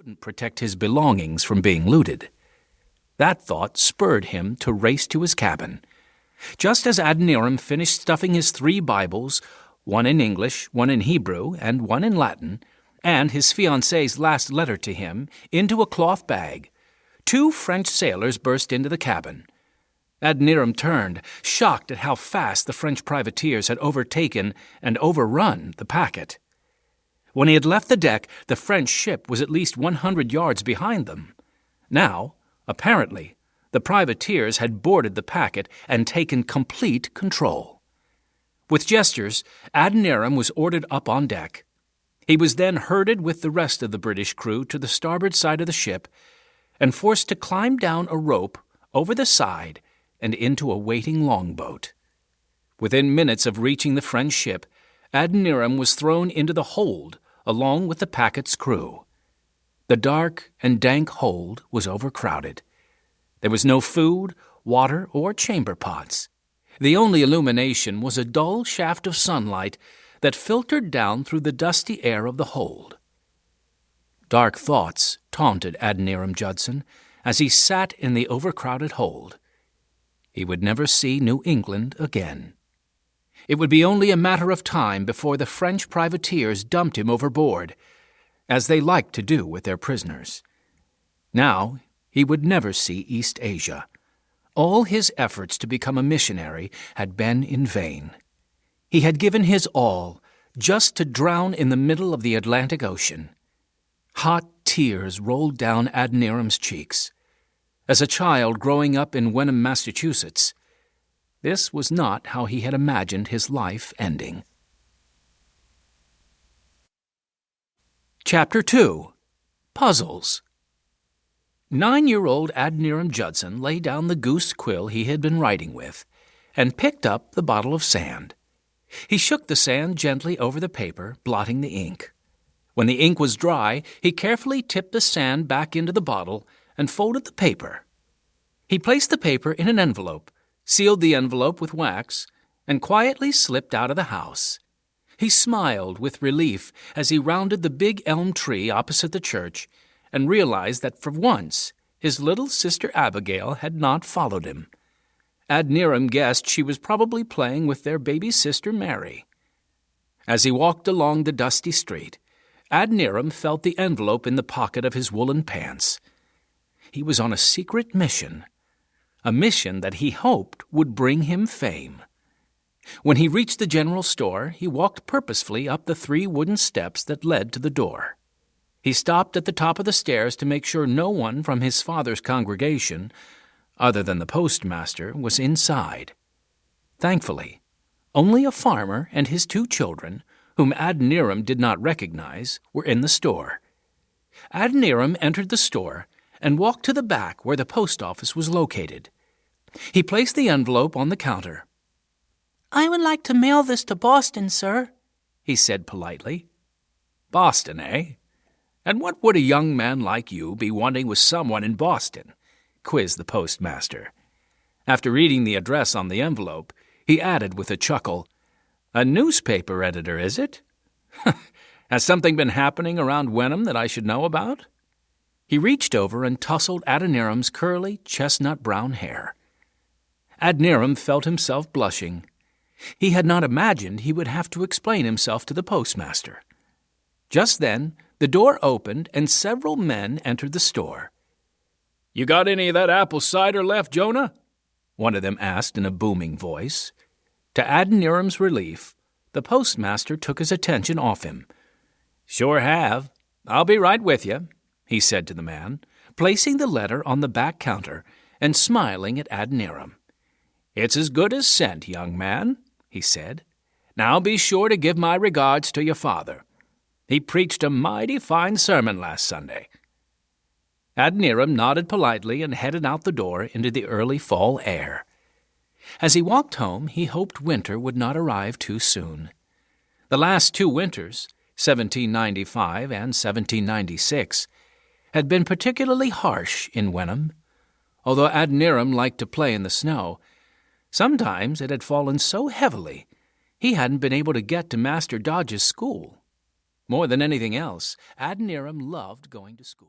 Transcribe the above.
wouldn't protect his belongings from being looted. That thought spurred him to race to his cabin. Just as Adoniram finished stuffing his 3 Bibles, one in English, one in Hebrew, and one in Latin, and his fiancée's last letter to him, into a cloth bag, 2 French sailors burst into the cabin. Adoniram turned, shocked at how fast the French privateers had overtaken and overrun the packet. When he had left the deck, the French ship was at least 100 yards behind them. Now, apparently, the privateers had boarded the packet and taken complete control. With gestures, Adoniram was ordered up on deck. He was then herded with the rest of the British crew to the starboard side of the ship and forced to climb down a rope over the side and into a waiting longboat. Within minutes of reaching the French ship, Adoniram was thrown into the hold along with the packet's crew. The dark and dank hold was overcrowded. There was no food, water, or chamber pots. The only illumination was a dull shaft of sunlight that filtered down through the dusty air of the hold. Dark thoughts taunted Adoniram Judson as he sat in the overcrowded hold. He would never see New England again. It would be only a matter of time before the French privateers dumped him overboard, as they liked to do with their prisoners. Now he would never see East Asia. All his efforts to become a missionary had been in vain. He had given his all just to drown in the middle of the Atlantic Ocean. Hot tears rolled down Adoniram's cheeks. As a child growing up in Wenham, Massachusetts, this was not how he had imagined his life ending. Chapter 2. Puzzles. 9-year-old Adoniram Judson laid down the goose quill he had been writing with and picked up the bottle of sand. He shook the sand gently over the paper, blotting the ink. When the ink was dry, he carefully tipped the sand back into the bottle and folded the paper. He placed the paper in an envelope, sealed the envelope with wax, and quietly slipped out of the house. He smiled with relief as he rounded the big elm tree opposite the church and realized that for once his little sister Abigail had not followed him. Adoniram guessed she was probably playing with their baby sister Mary. As he walked along the dusty street, Adoniram felt the envelope in the pocket of his woolen pants. He was on a secret mission, a mission that he hoped would bring him fame. When he reached the general store, he walked purposefully up the 3 wooden steps that led to the door. He stopped at the top of the stairs to make sure no one from his father's congregation, other than the postmaster, was inside. Thankfully, only a farmer and his 2 children, whom Adoniram did not recognize, were in the store. Adoniram entered the store and walked to the back where the post office was located. He placed the envelope on the counter. "I would like to mail this to Boston, sir," he said politely. "Boston, eh? And what would a young man like you be wanting with someone in Boston?" quizzed the postmaster. After reading the address on the envelope, he added with a chuckle, "A newspaper editor, is it? Has something been happening around Wenham that I should know about?" He reached over and tousled Adoniram's curly, chestnut-brown hair. Adoniram felt himself blushing. He had not imagined he would have to explain himself to the postmaster. Just then, the door opened and several men entered the store. "You got any of that apple cider left, Jonah?" one of them asked in a booming voice. To Adoniram's relief, the postmaster took his attention off him. "Sure have. I'll be right with you," he said to the man, placing the letter on the back counter and smiling at Adoniram. "It's as good as sent, young man," he said. "Now be sure to give my regards to your father. He preached a mighty fine sermon last Sunday." Adoniram nodded politely and headed out the door into the early fall air. As he walked home, he hoped winter would not arrive too soon. The last 2 winters, 1795 and 1796, had been particularly harsh in Wenham. Although Adoniram liked to play in the snow, sometimes it had fallen so heavily he hadn't been able to get to Master Dodge's school. More than anything else, Adoniram loved going to school.